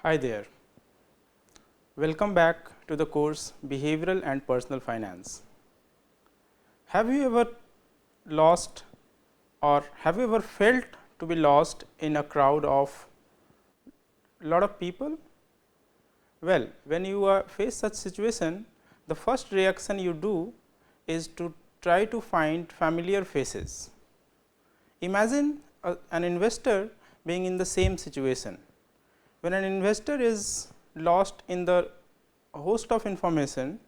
Hi there, welcome back to the course Behavioral and Personal Finance. Have you ever lost or have you ever felt to be lost in a crowd of lot of people? Well, when you face such situation, the first reaction you do is to try to find familiar faces. Imagine an investor being in the same situation. When an investor is lost in the host of information,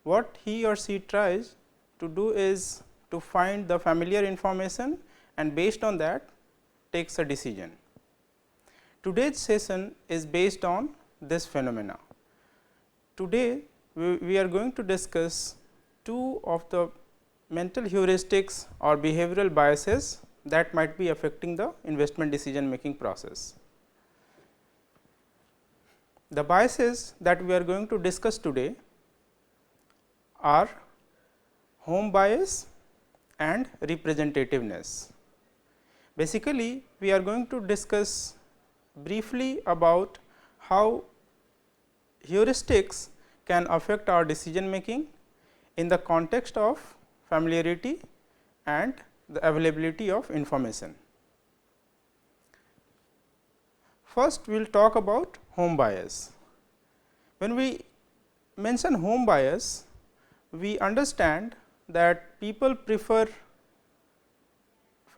what he or she tries to do is to find the familiar information and based on that takes a decision. Today's session is based on this phenomena. Today we are going to discuss two of the mental heuristics or behavioral biases that might be affecting the investment decision making process. The biases that we are going to discuss today are home bias and representativeness. Basically, we are going to discuss briefly about how heuristics can affect our decision making in the context of familiarity and the availability of information. First, we will talk about home bias. When we mention home bias, we understand that people prefer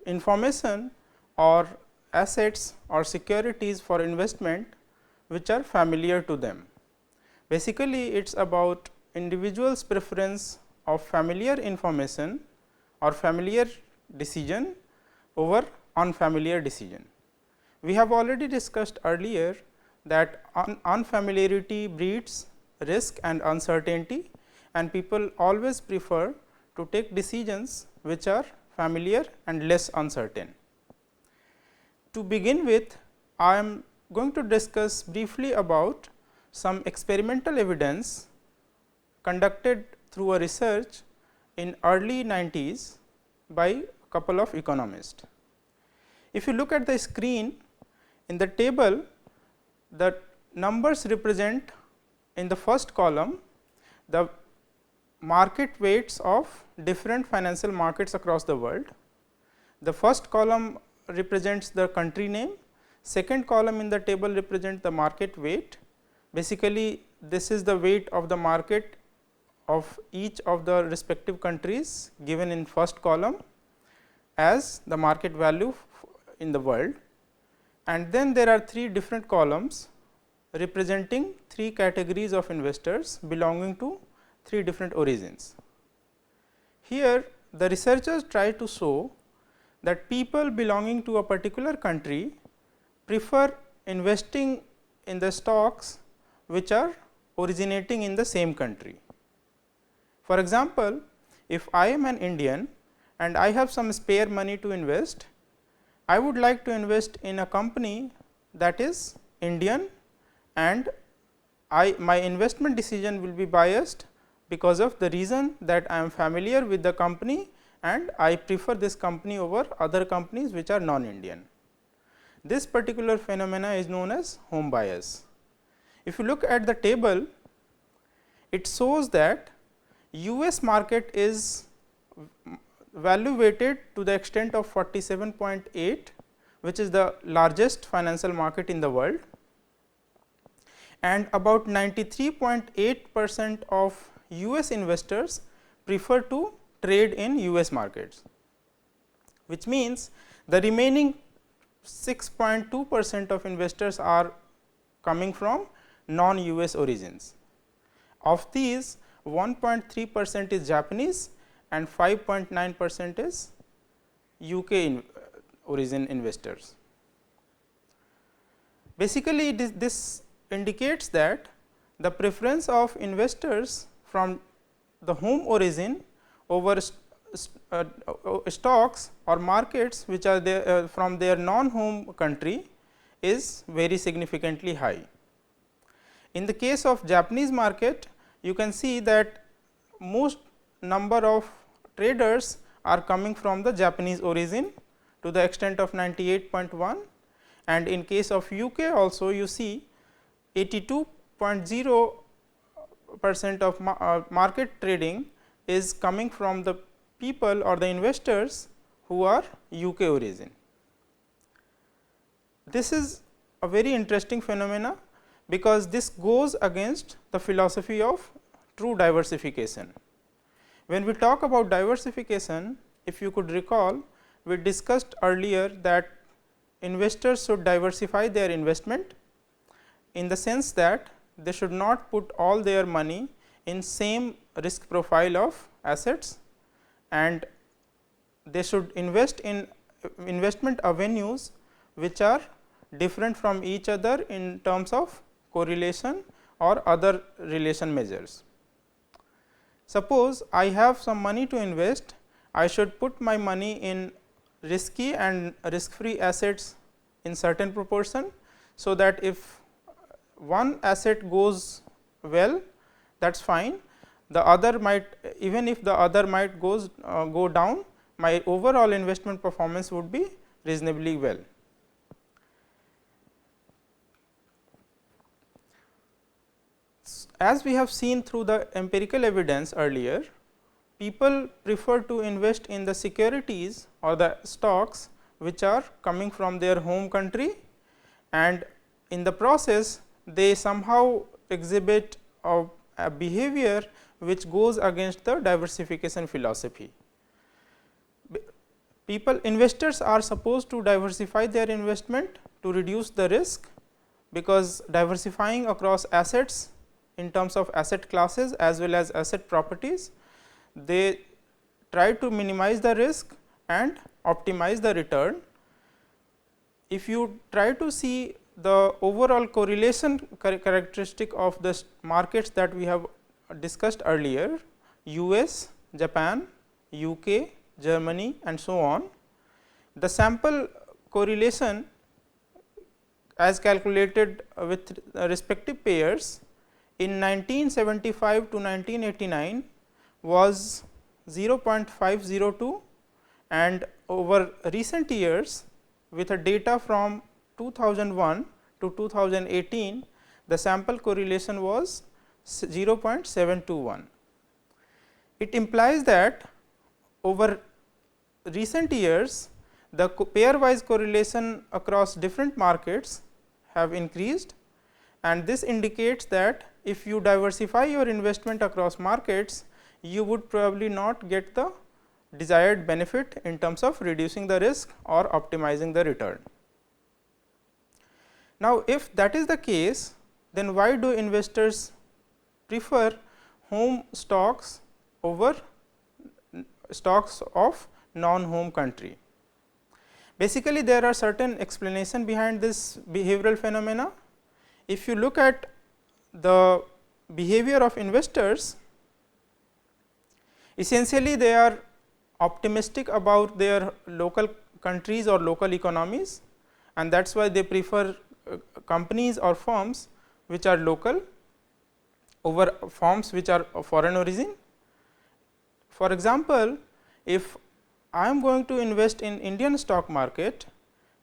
information or assets or securities for investment which are familiar to them. Basically, it is about individuals' preference of familiar information or familiar decision over unfamiliar decision. We have already discussed earlier that unfamiliarity breeds risk and uncertainty, and people always prefer to take decisions which are familiar and less uncertain. To begin with, I am going to discuss briefly about some experimental evidence conducted through a research in early 90s by a couple of economists. If you look at the screen, in the table, the numbers represent in the first column the market weights of different financial markets across the world. The first column represents the country name, second column in the table represents the market weight. Basically, this is the weight of the market of each of the respective countries given in first column as the market value in the world. And then there are three different columns representing three categories of investors belonging to three different origins. Here the researchers try to show that people belonging to a particular country prefer investing in the stocks which are originating in the same country. For example, if I am an Indian and I have some spare money to invest, I would like to invest in a company that is Indian, and my investment decision will be biased because of the reason that I am familiar with the company and I prefer this company over other companies which are non-Indian. This particular phenomena is known as home bias. If you look at the table, it shows that US market is value weighted to the extent of 47.8, which is the largest financial market in the world, and about 93.8% of US investors prefer to trade in US markets, which means the remaining 6.2% of investors are coming from non-US origins. Of these, 1.3% is Japanese and 5.9% is UK origin investors. Basically, this indicates that the preference of investors from the home origin over stocks or markets which are there from their non-home country is very significantly high. In the case of Japanese market, you can see that most number of traders are coming from the Japanese origin to the extent of 98.1, and in case of UK also you see 82.0% of market trading is coming from the people or the investors who are UK origin. This is a very interesting phenomena, because this goes against the philosophy of true diversification. When we talk about diversification, if you could recall, we discussed earlier that investors should diversify their investment, in the sense that they should not put all their money in same risk profile of assets, and they should invest in investment avenues which are different from each other in terms of correlation or other relation measures. Suppose I have some money to invest, I should put my money in risky and risk free assets in certain proportion, so that if one asset goes well, that is fine, the other might, even if the other might go down, my overall investment performance would be reasonably well. As we have seen through the empirical evidence earlier, people prefer to invest in the securities or the stocks which are coming from their home country, and in the process they somehow exhibit a behavior which goes against the diversification philosophy. Investors are supposed to diversify their investment to reduce the risk, because diversifying across assets in terms of asset classes as well as asset properties, they try to minimize the risk and optimize the return. If you try to see the overall correlation characteristic of the markets that we have discussed earlier, US, Japan, UK, Germany and so on, the sample correlation as calculated with respective pairs in 1975 to 1989 was 0.502, and over recent years with a data from 2001 to 2018, the sample correlation was 0.721. It implies that over recent years, the pairwise correlation across different markets have increased, and this indicates that if you diversify your investment across markets, you would probably not get the desired benefit in terms of reducing the risk or optimizing the return. Now, if that is the case, then why do investors prefer home stocks over stocks of non-home country? Basically, there are certain explanations behind this behavioral phenomena. If you look at the behavior of investors, essentially they are optimistic about their local countries or local economies, and that is why they prefer companies or firms which are local over firms which are of foreign origin. For example, if I am going to invest in Indian stock market,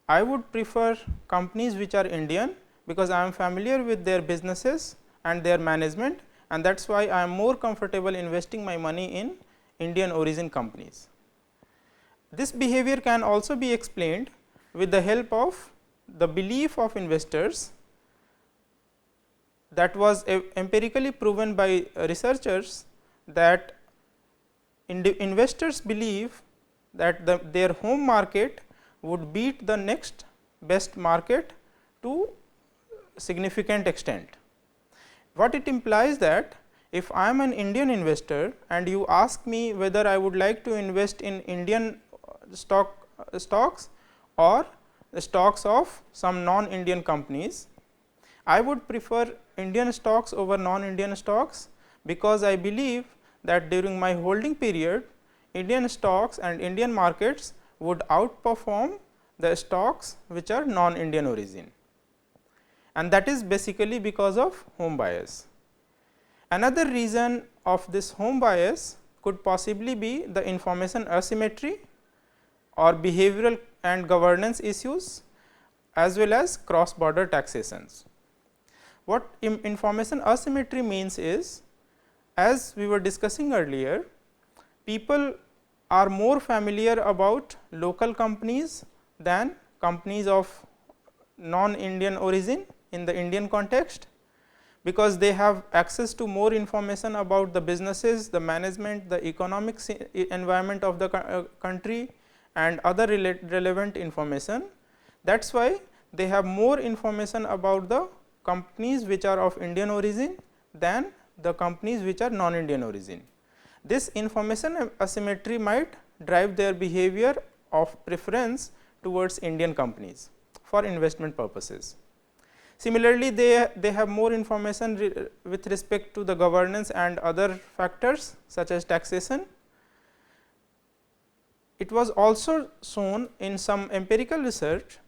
I would prefer companies which are Indian, because I am familiar with their businesses and their management, and that is why I am more comfortable investing my money in Indian origin companies. This behavior can also be explained with the help of the belief of investors that was empirically proven by researchers, that investors believe that their home market would beat the next best market to significant extent. What it implies that if I am an Indian investor and you ask me whether I would like to invest in Indian stocks or the stocks of some non-Indian companies, I would prefer Indian stocks over non-Indian stocks, because I believe that during my holding period, Indian stocks and Indian markets would outperform the stocks which are non-Indian origin, and that is basically because of home bias. Another reason of this home bias could possibly be the information asymmetry or behavioral and governance issues, as well as cross border taxations. What information asymmetry means is, as we were discussing earlier, people are more familiar about local companies than companies of non-Indian origin in the Indian context, because they have access to more information about the businesses, the management, the economic environment of the country and other relevant information. That is why they have more information about the companies which are of Indian origin than the companies which are non-Indian origin. This information asymmetry might drive their behavior of preference towards Indian companies for investment purposes. Similarly, they have more information with respect to the governance and other factors such as taxation. It was also shown in some empirical research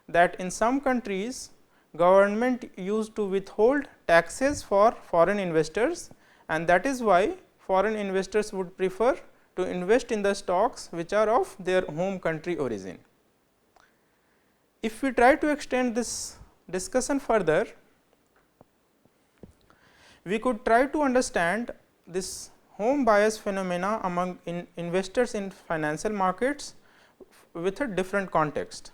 that in some countries government used to withhold taxes for foreign investors, and that is why foreign investors would prefer to invest in the stocks which are of their home country origin. If we try to extend this discussion further, we could try to understand this home bias phenomena among investors in financial markets with a different context.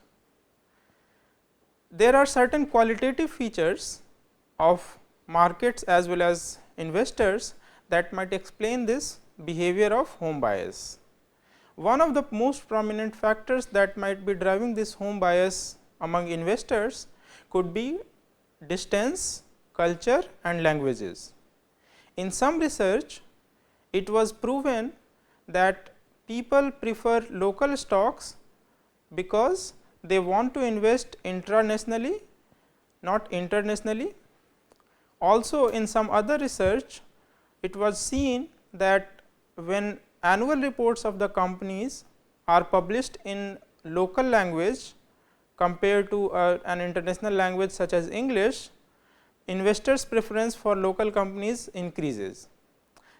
There are certain qualitative features of markets as well as investors that might explain this behavior of home bias. One of the most prominent factors that might be driving this home bias among investors could be distance, culture and languages. In some research, it was proven that people prefer local stocks because they want to invest intranationally, not internationally. Also, in some other research, it was seen that when annual reports of the companies are published in local language compared to an international language such as English, investors' preference for local companies increases.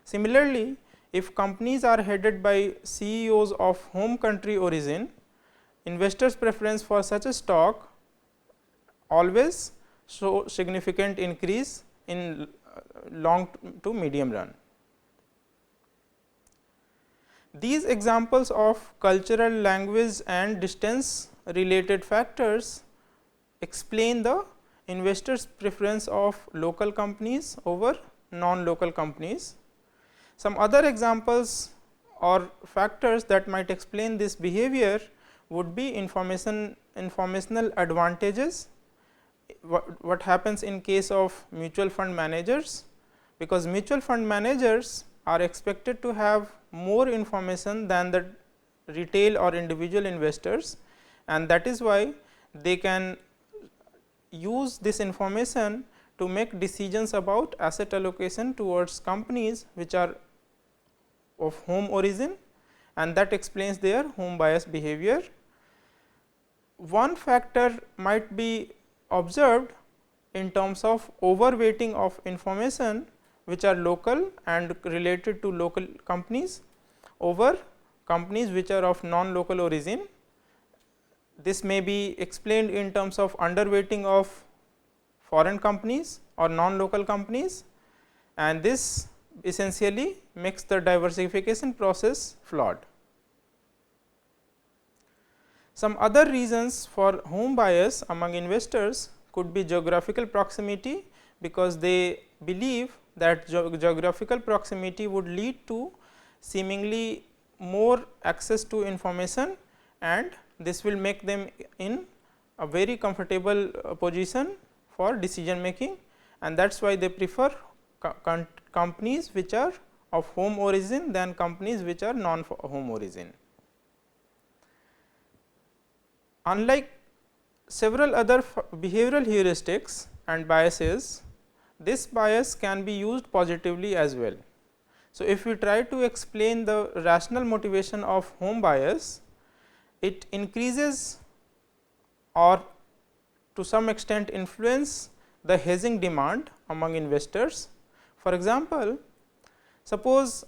Similarly, if companies are headed by CEOs of home country origin, investors' preference for such a stock always show significant increase in long to medium run. These examples of cultural, language and distance related factors explain the investors' preference of local companies over non-local companies. Some other examples or factors that might explain this behavior would be informational advantages. What happens in case of mutual fund managers, because mutual fund managers are expected to have more information than the retail or individual investors, and that is why they can use this information to make decisions about asset allocation towards companies which are of home origin, and that explains their home bias behavior. One factor might be observed in terms of overweighting of information which are local and related to local companies over companies which are of non-local origin. This may be explained in terms of underweighting of foreign companies or non-local companies, and this essentially makes the diversification process flawed. Some other reasons for home bias among investors could be geographical proximity, because they believe that geographical proximity would lead to seemingly more access to information, and this will make them in a very comfortable position for decision making, and that is why they prefer companies which are of home origin than companies which are non home origin. Unlike several other behavioral heuristics and biases, this bias can be used positively as well. So, if we try to explain the rational motivation of home bias, it increases or to some extent influence the hedging demand among investors. For example, suppose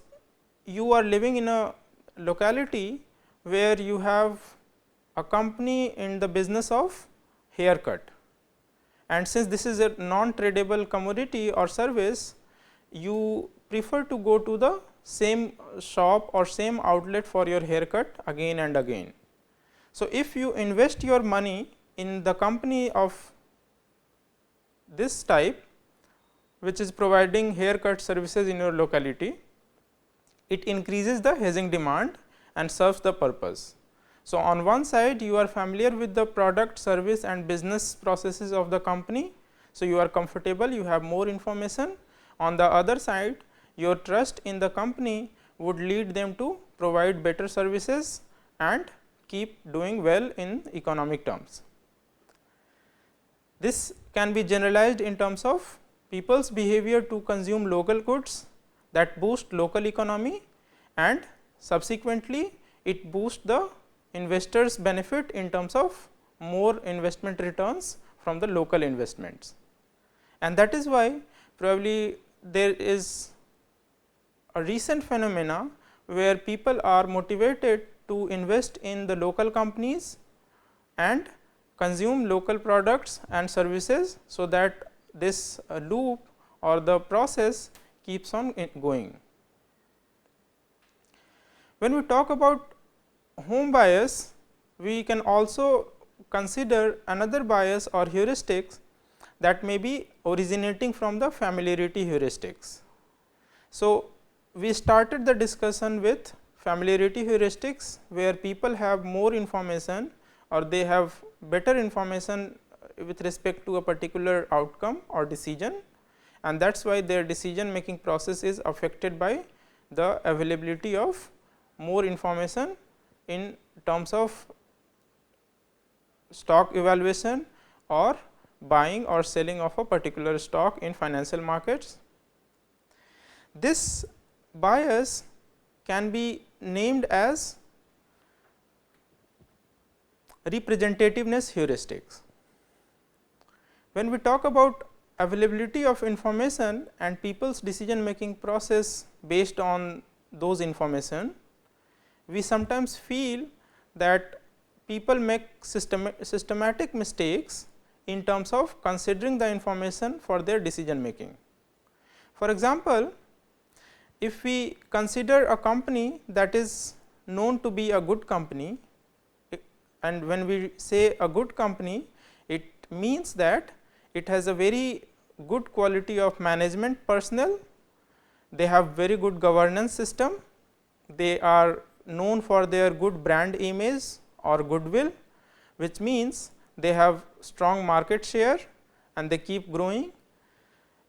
you are living in a locality where you have a company in the business of haircut, and since this is a non-tradable commodity or service, you prefer to go to the same shop or same outlet for your haircut again and again. So, if you invest your money in the company of this type, which is providing haircut services in your locality, it increases the hedging demand and serves the purpose. So, on one side you are familiar with the product, service and business processes of the company. So, you are comfortable, you have more information. On the other side, your trust in the company would lead them to provide better services and keep doing well in economic terms. This can be generalized in terms of people's behavior to consume local goods that boost local economy, and subsequently it boosts the investors' benefit in terms of more investment returns from the local investments. And that is why probably there is a recent phenomena where people are motivated to invest in the local companies and consume local products and services, so that this loop or the process keeps on going. When we talk about home bias, we can also consider another bias or heuristics that may be originating from the familiarity heuristics. So, we started the discussion with familiarity heuristics, where people have more information or they have better information with respect to a particular outcome or decision, and that is why their decision making process is affected by the availability of more information in terms of stock evaluation or buying or selling of a particular stock in financial markets. This bias can be named as representativeness heuristics. When we talk about availability of information and people's decision making process based on those information, we sometimes feel that people make systematic mistakes in terms of considering the information for their decision making. For example, if we consider a company that is known to be a good company, and when we say a good company, it means that it has a very good quality of management personnel, they have very good governance system, they are known for their good brand image or goodwill, which means they have strong market share and they keep growing.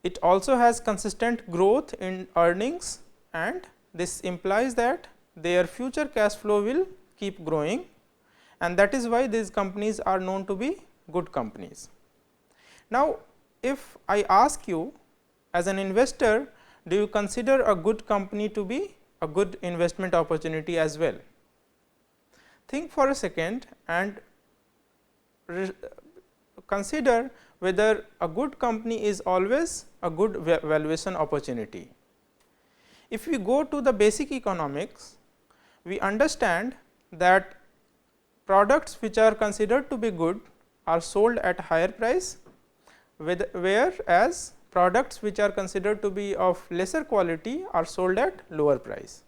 It also has consistent growth in earnings, and this implies that their future cash flow will keep growing, and that is why these companies are known to be good companies. Now, if I ask you as an investor, do you consider a good company to be a good investment opportunity as well? Think for a second and consider whether a good company is always a good valuation opportunity. If we go to the basic economics, we understand that products which are considered to be good are sold at higher price, whereas products which are considered to be of lesser quality are sold at lower price.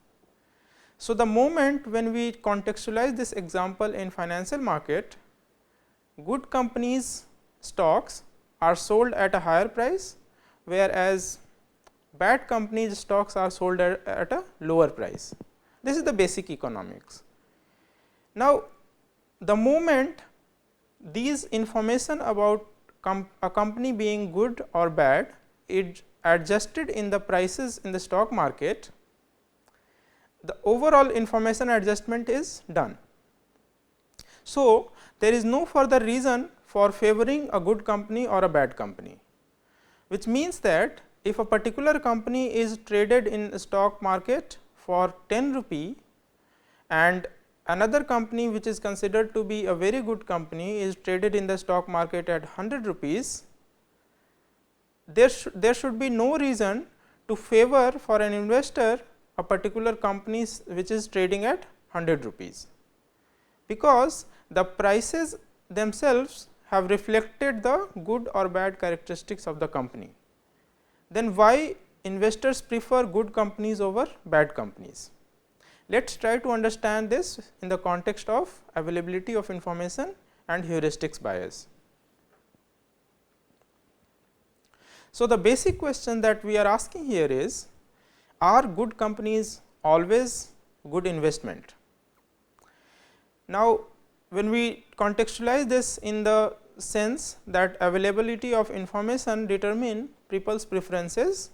So, the moment when we contextualize this example in financial market, good companies stocks are sold at a higher price, whereas bad companies stocks are sold at a lower price. This is the basic economics. Now, the moment these information about a company being good or bad is adjusted in the prices in the stock market, the overall information adjustment is done. So, there is no further reason for favoring a good company or a bad company, which means that if a particular company is traded in a stock market for 10 rupee and another company which is considered to be a very good company is traded in the stock market at 100 rupees, there should be no reason to favor for an investor a particular company which is trading at 100 rupees, because the prices themselves have reflected the good or bad characteristics of the company, then why investors prefer good companies over bad companies? Let us try to understand this in the context of availability of information and heuristics bias. So, the basic question that we are asking here is, are good companies always good investment? Now, when we contextualize this in the sense that availability of information determine people's preferences.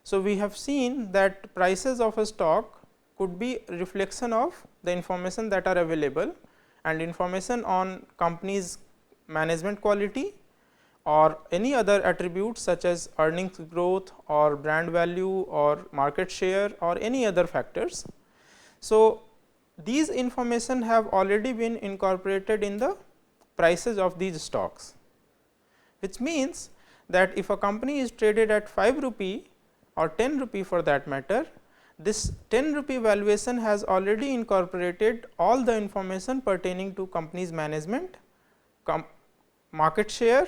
So, we have seen that prices of a stock could be reflection of the information that are available, and information on company's management quality or any other attributes such as earnings growth or brand value or market share or any other factors. So, these information have already been incorporated in the prices of these stocks, which means that if a company is traded at 5 rupee or 10 rupee for that matter, this 10 rupee valuation has already incorporated all the information pertaining to company's management, market share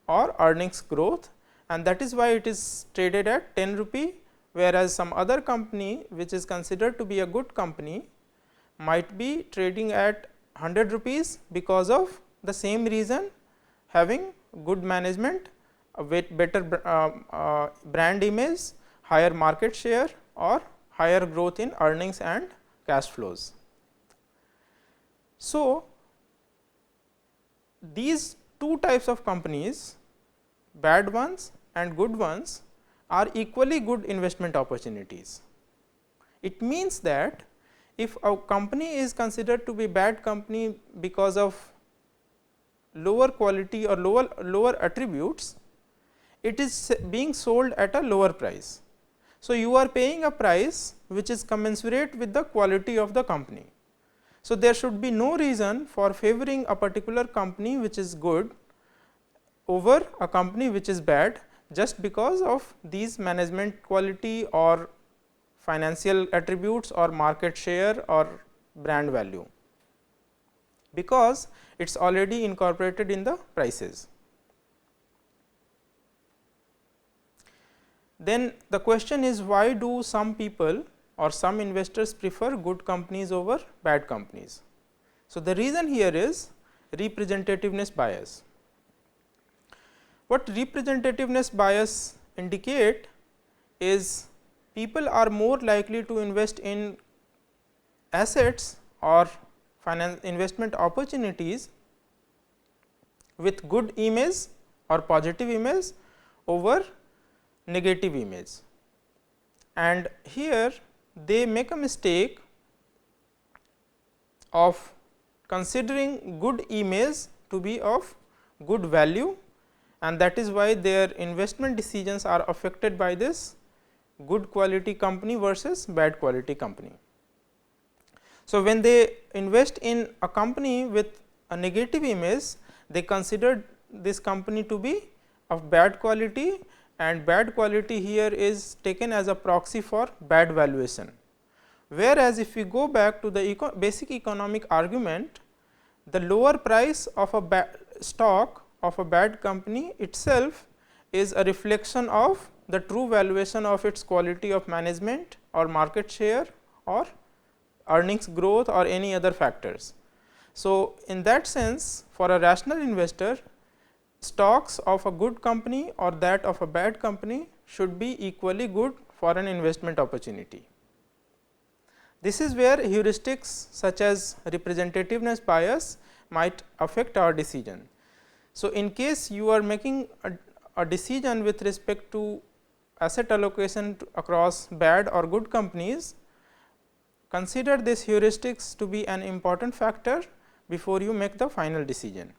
or earnings growth, and that is why it is traded at 10 rupee, whereas some other company which is considered to be a good company might be trading at 100 rupees because of the same reason, having good management, with better brand image, higher market share or higher growth in earnings and cash flows. So, these two types of companies, bad ones and good ones, are equally good investment opportunities. It means that if a company is considered to be bad company because of lower quality or lower attributes, it is being sold at a lower price. So, you are paying a price which is commensurate with the quality of the company. So, there should be no reason for favoring a particular company which is good over a company which is bad, just because of these management quality or financial attributes or market share or brand value, because it is already incorporated in the prices. Then the question is, why do some people or some investors prefer good companies over bad companies? So, the reason here is representativeness bias. What representativeness bias indicate is, people are more likely to invest in assets or investment opportunities with good image or positive image over negative image, and here they make a mistake of considering good image to be of good value, and that is why their investment decisions are affected by this good quality company versus bad quality company. So, when they invest in a company with a negative image, they consider this company to be of bad quality, and bad quality here is taken as a proxy for bad valuation. Whereas, if we go back to the basic economic argument, the lower price of a stock of a bad company itself is a reflection of the true valuation of its quality of management or market share or earnings growth or any other factors. So, in that sense, for a rational investor, stocks of a good company or that of a bad company should be equally good for an investment opportunity. This is where heuristics such as representativeness bias might affect our decision. So, in case you are making a decision with respect to asset allocation across bad or good companies, consider this heuristics to be an important factor before you make the final decision.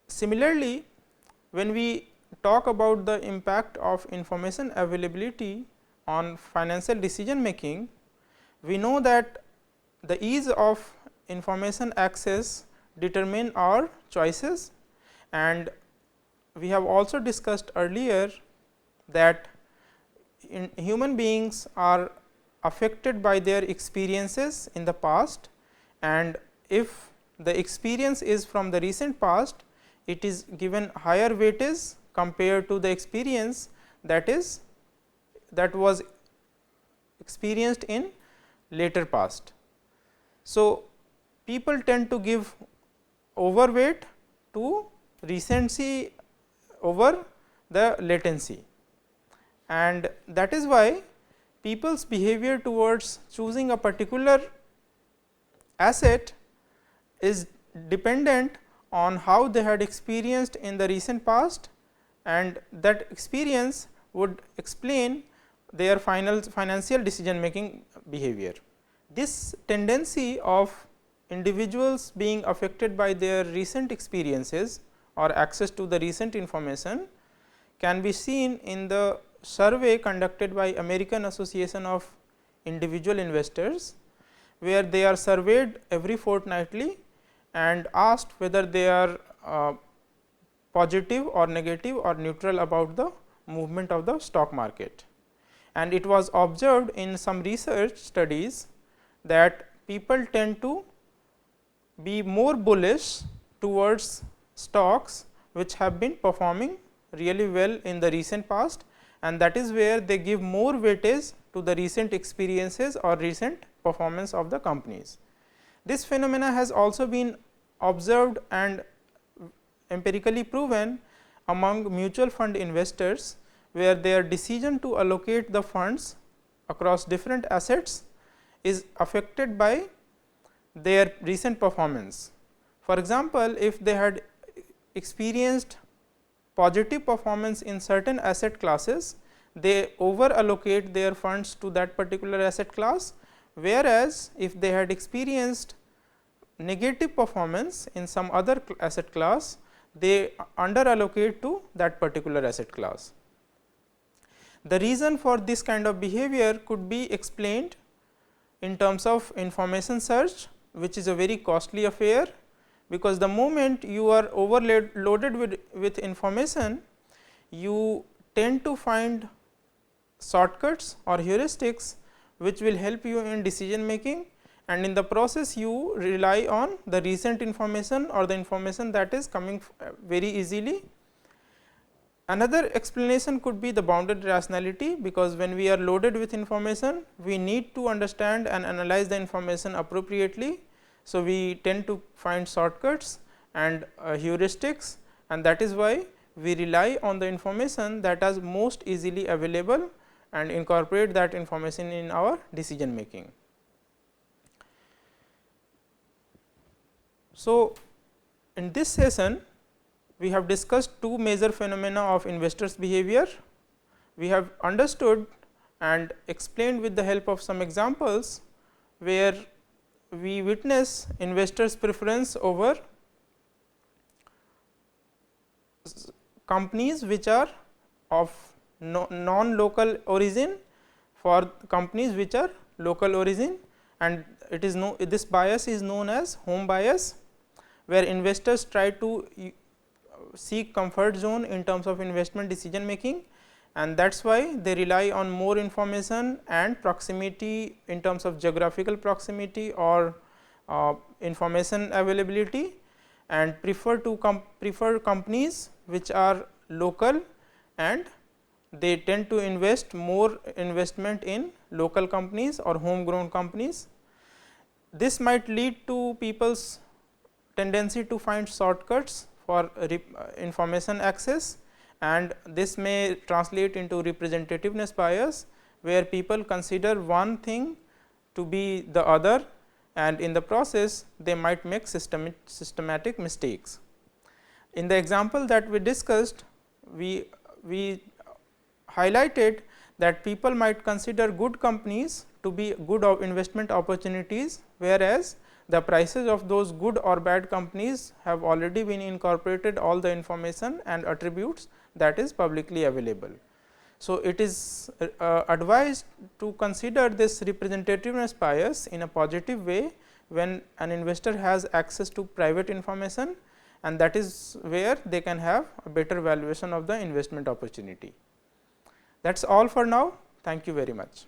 Similarly, when we talk about the impact of information availability on financial decision making, we know that the ease of information access determine our choices, and we have also discussed earlier that human beings are affected by their experiences in the past, and if the experience is from the recent past, it is given higher weightage compared to the experience that was experienced in later past. So, people tend to give overweight to recency over the latency, and that is why people's behavior towards choosing a particular asset is dependent on how they had experienced in the recent past, and that experience would explain their financial decision making behavior. This tendency of individuals being affected by their recent experiences or access to the recent information can be seen in the survey conducted by American Association of Individual Investors, where they are surveyed every fortnightly and asked whether they are positive or negative or neutral about the movement of the stock market. And it was observed in some research studies that people tend to be more bullish towards stocks which have been performing really well in the recent past, and that is where they give more weightage to the recent experiences or recent performance of the companies. This phenomena has also been observed and empirically proven among mutual fund investors, where their decision to allocate the funds across different assets is affected by their recent performance. For example, if they had experienced positive performance in certain asset classes, they over allocate their funds to that particular asset class, whereas if they had experienced negative performance in some other asset class, they under allocate to that particular asset class. The reason for this kind of behavior could be explained in terms of information search, which is a very costly affair, because the moment you are overloaded with information, you tend to find shortcuts or heuristics which will help you in decision making, and in the process you rely on the recent information or the information that is coming very easily. Another explanation could be the bounded rationality, because when we are loaded with information, we need to understand and analyze the information appropriately. So, we tend to find shortcuts and heuristics, and that is why we rely on the information that is most easily available and incorporate that information in our decision making. So, in this session we have discussed two major phenomena of investors behavior. We have understood and explained with the help of some examples, where we witness investors preference over companies which are of non-local origin for companies which are local origin, and it is this bias is known as home bias, where investors try to seek comfort zone in terms of investment decision making, and that is why they rely on more information and proximity in terms of geographical proximity or information availability, and prefer companies which are local, and they tend to invest more investment in local companies or homegrown companies. This might lead to people's tendency to find shortcuts for information access, and this may translate into representativeness bias, where people consider one thing to be the other, and in the process they might make systematic mistakes. In the example that we discussed, we highlighted that people might consider good companies to be good investment opportunities, whereas the prices of those good or bad companies have already been incorporated all the information and attributes that is publicly available. So, it is advised to consider this representativeness bias in a positive way when an investor has access to private information, and that is where they can have a better valuation of the investment opportunity. That is all for now. Thank you very much.